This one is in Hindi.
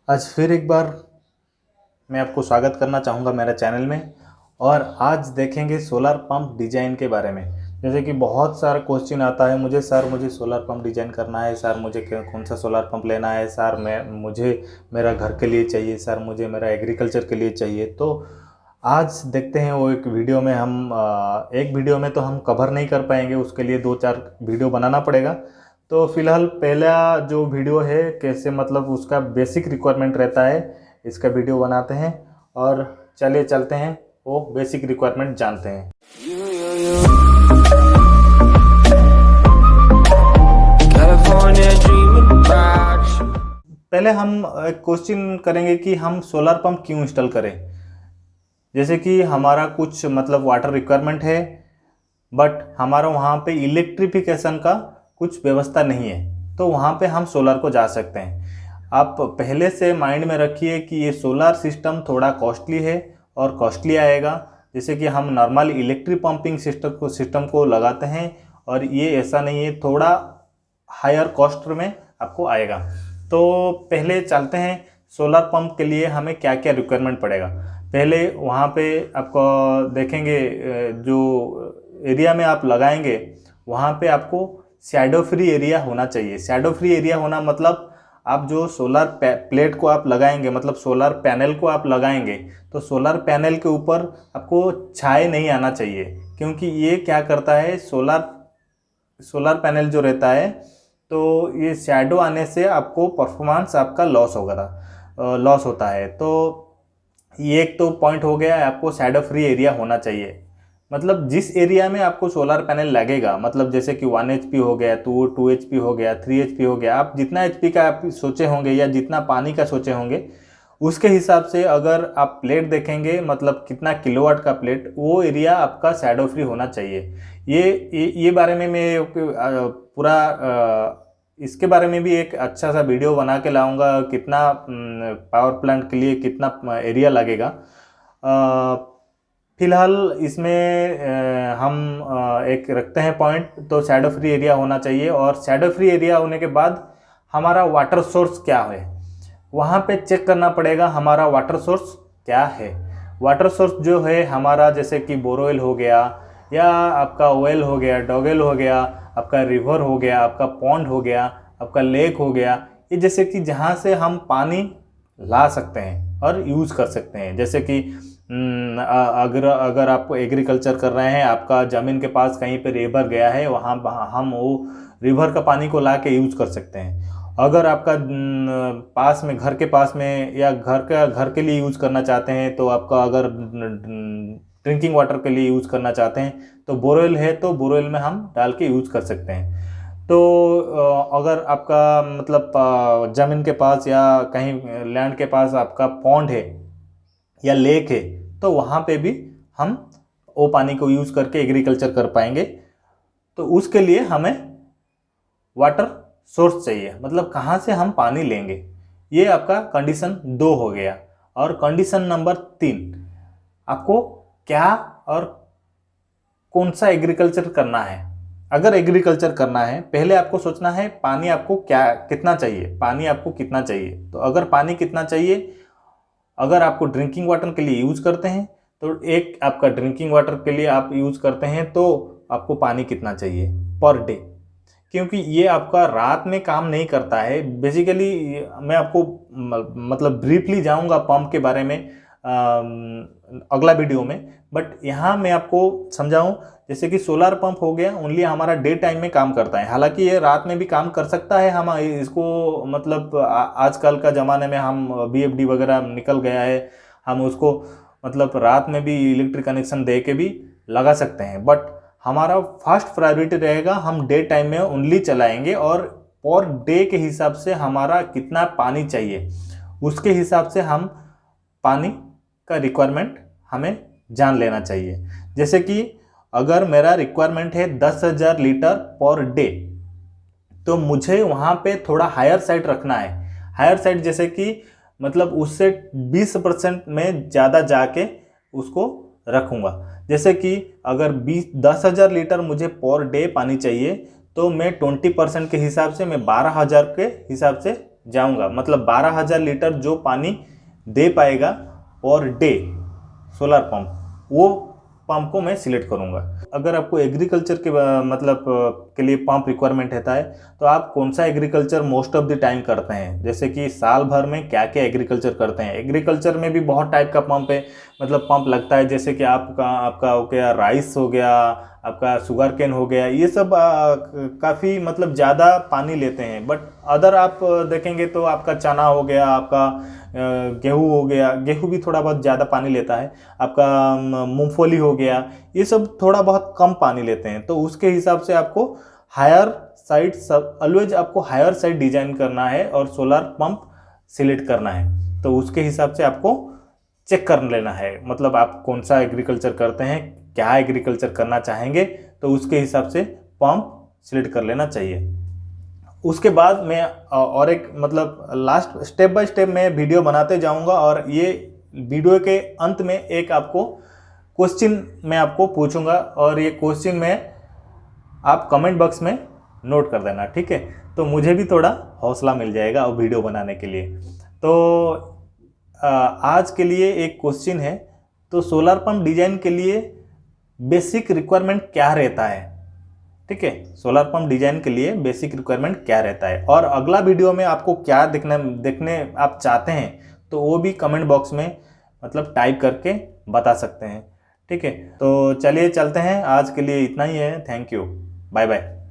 आज फिर एक बार मैं आपको स्वागत करना चाहूँगा मेरे चैनल में। और आज देखेंगे सोलर पंप डिज़ाइन के बारे में। जैसे कि बहुत सारा क्वेश्चन आता है मुझे, सर मुझे सोलर पंप डिज़ाइन करना है, सर मुझे कौन सा सोलर पंप लेना है, सर मुझे मेरा घर के लिए चाहिए, सर मुझे मेरा एग्रीकल्चर के लिए चाहिए। तो आज देखते हैं वो एक वीडियो में एक वीडियो में तो हम कवर नहीं कर पाएंगे, उसके लिए 2-4 वीडियो बनाना पड़ेगा। तो फिलहाल पहला जो वीडियो है कैसे मतलब उसका बेसिक रिक्वायरमेंट रहता है, इसका वीडियो बनाते हैं और चलिए चलते हैं वो बेसिक रिक्वायरमेंट जानते हैं। पहले हम एक क्वेश्चन करेंगे कि हम सोलर पंप क्यों इंस्टॉल करें। जैसे कि हमारा कुछ मतलब वाटर रिक्वायरमेंट है, बट हमारा वहाँ पे इलेक्ट्रिफिकेशन का कुछ व्यवस्था नहीं है, तो वहाँ पे हम सोलर को जा सकते हैं। आप पहले से माइंड में रखिए कि ये सोलर सिस्टम थोड़ा कॉस्टली है और कॉस्टली आएगा। जैसे कि हम नॉर्मल इलेक्ट्रिक पंपिंग सिस्टम को लगाते हैं और ये ऐसा नहीं है, थोड़ा हायर कॉस्ट में आपको आएगा। तो पहले चलते हैं सोलर पंप के लिए हमें क्या क्या रिक्वायरमेंट पड़ेगा। पहले वहाँ पे आपको देखेंगे जो एरिया में आप लगाएंगे वहाँ पे आपको शैडो फ्री एरिया होना चाहिए। शैडो फ्री एरिया होना मतलब आप जो सोलर प्लेट को आप लगाएंगे, मतलब सोलर पैनल को आप लगाएंगे, तो सोलर पैनल के ऊपर आपको छाए नहीं आना चाहिए। क्योंकि ये क्या करता है, सोलर पैनल जो रहता है तो ये शैडो आने से आपको परफॉर्मेंस आपका लॉस होता है। तो ये एक तो पॉइंट हो गया है, आपको शैडो फ्री एरिया होना चाहिए। मतलब जिस एरिया में आपको सोलर पैनल लगेगा, मतलब जैसे कि 1 HP हो गया, 2 HP हो गया, 3 HP हो गया, आप जितना HP का आप सोचे होंगे या जितना पानी का सोचे होंगे उसके हिसाब से अगर आप प्लेट देखेंगे, मतलब कितना किलोवाट का प्लेट, वो एरिया आपका शैडो फ्री होना चाहिए। ये बारे में मैं पूरा इसके बारे में भी एक अच्छा सा वीडियो बना के लाऊंगा, कितना पावर प्लांट के लिए कितना एरिया लगेगा। फिलहाल इसमें हम एक रखते हैं पॉइंट, तो शैडो फ्री एरिया होना चाहिए। और शैडो फ्री एरिया होने के बाद हमारा वाटर सोर्स क्या है, वहाँ पे चेक करना पड़ेगा हमारा वाटर सोर्स क्या है। वाटर सोर्स जो है हमारा, जैसे कि बोरवेल हो गया, या आपका वेल हो गया, डॉगवेल हो गया, आपका रिवर हो गया, आपका पॉन्ड हो गया, आपका लेक हो गया, ये जैसे कि जहाँ से हम पानी ला सकते हैं और यूज़ कर सकते हैं। जैसे कि अगर आप एग्रीकल्चर कर रहे हैं, आपका ज़मीन के पास कहीं पे रिवर गया है, वहाँ हम वो रिवर का पानी को ला के यूज़ कर सकते हैं। अगर आपका पास में, घर के पास में, या घर के लिए यूज़ करना चाहते हैं, तो आपका अगर ड्रिंकिंग वाटर के लिए यूज़ करना चाहते हैं तो बोरवेल है, तो बोरवेल में हम डाल के यूज़ कर सकते हैं। तो अगर आपका मतलब ज़मीन के पास या कहीं लैंड के पास आपका पॉन्ड है या लेक है, तो वहाँ पे भी हम वो पानी को यूज़ करके एग्रीकल्चर कर पाएंगे। तो उसके लिए हमें वाटर सोर्स चाहिए, मतलब कहाँ से हम पानी लेंगे। ये आपका कंडीशन 2 हो गया। और कंडीशन नंबर 3, आपको क्या और कौन सा एग्रीकल्चर करना है। अगर एग्रीकल्चर करना है, पहले आपको सोचना है पानी आपको कितना चाहिए, पानी आपको कितना चाहिए। तो अगर पानी कितना चाहिए, अगर आपको ड्रिंकिंग वाटर के लिए यूज़ करते हैं तो एक आपका ड्रिंकिंग वाटर के लिए आप यूज़ करते हैं तो आपको पानी कितना चाहिए पर डे। क्योंकि ये आपका रात में काम नहीं करता है। बेसिकली मैं आपको मतलब ब्रीफली जाऊंगा पंप के बारे में अगला वीडियो में, बट यहाँ मैं आपको समझाऊं। जैसे कि सोलर पंप हो गया, ओनली हमारा डे टाइम में काम करता है, हालांकि ये रात में भी काम कर सकता है। हम इसको मतलब आजकल का ज़माने में हम BFD वगैरह निकल गया है, हम उसको मतलब रात में भी इलेक्ट्रिक कनेक्शन दे के भी लगा सकते हैं। बट हमारा फर्स्ट प्रायोरिटी रहेगा, हम डे टाइम में ओनली चलाएंगे और पर डे के हिसाब से हमारा कितना पानी चाहिए, उसके हिसाब से हम पानी का रिक्वायरमेंट हमें जान लेना चाहिए। जैसे कि अगर मेरा रिक्वायरमेंट है 10,000 लीटर पर डे, तो मुझे वहाँ पे थोड़ा हायर साइड रखना है। हायर साइड जैसे कि मतलब उससे 20% में ज़्यादा जाके उसको रखूँगा। जैसे कि अगर 10,000 लीटर मुझे पर डे पानी चाहिए, तो मैं 20% के हिसाब से मैं 12,000 के हिसाब से जाऊंगा, मतलब 12,000 लीटर जो पानी दे पाएगा पर डे सोलर पंप, वो पंप को मैं सिलेक्ट करूंगा। अगर आपको एग्रीकल्चर के मतलब के लिए पंप रिक्वायरमेंट रहता है तो आप कौन सा agriculture most of the time करते हैं, जैसे कि साल भर में क्या क्या एग्रीकल्चर करते हैं। एग्रीकल्चर में भी बहुत टाइप का पंप है, मतलब पंप लगता है, जैसे कि आपका हो गया राइस, हो गया आपका शुगर केन, हो गया, ये सब काफ़ी मतलब ज़्यादा पानी लेते हैं। बट अदर आप देखेंगे तो आपका चना हो गया, आपका गेहूँ हो गया, गेहूँ भी थोड़ा बहुत ज़्यादा पानी लेता है, आपका मूंगफली हो गया, ये सब थोड़ा बहुत कम पानी लेते हैं। तो उसके हिसाब से आपको हायर साइड, सब ऑलवेज आपको हायर साइड डिजाइन करना है और सोलर पंप सिलेक्ट करना है। तो उसके हिसाब से आपको चेक कर लेना है, मतलब आप कौन सा एग्रीकल्चर करते हैं, क्या एग्रीकल्चर करना चाहेंगे, तो उसके हिसाब से पंप सिलेक्ट कर लेना चाहिए। उसके बाद मैं और एक मतलब लास्ट स्टेप बाय स्टेप मैं वीडियो बनाते जाऊंगा, और ये वीडियो के अंत में एक आपको क्वेश्चन मैं आपको पूछूंगा, और ये क्वेश्चन में आप कमेंट बॉक्स में नोट कर देना, ठीक है। तो मुझे भी थोड़ा हौसला मिल जाएगा और वीडियो बनाने के लिए। तो आज के लिए एक क्वेश्चन है, तो सोलर पंप डिजाइन के लिए बेसिक रिक्वायरमेंट क्या रहता है, ठीक है। सोलर पंप डिजाइन के लिए बेसिक रिक्वायरमेंट क्या रहता है, और अगला वीडियो में आपको क्या देखने आप चाहते हैं, तो वो भी कमेंट बॉक्स में मतलब टाइप करके बता सकते हैं, ठीक है। तो चलिए चलते हैं, आज के लिए इतना ही है। Thank you, bye bye.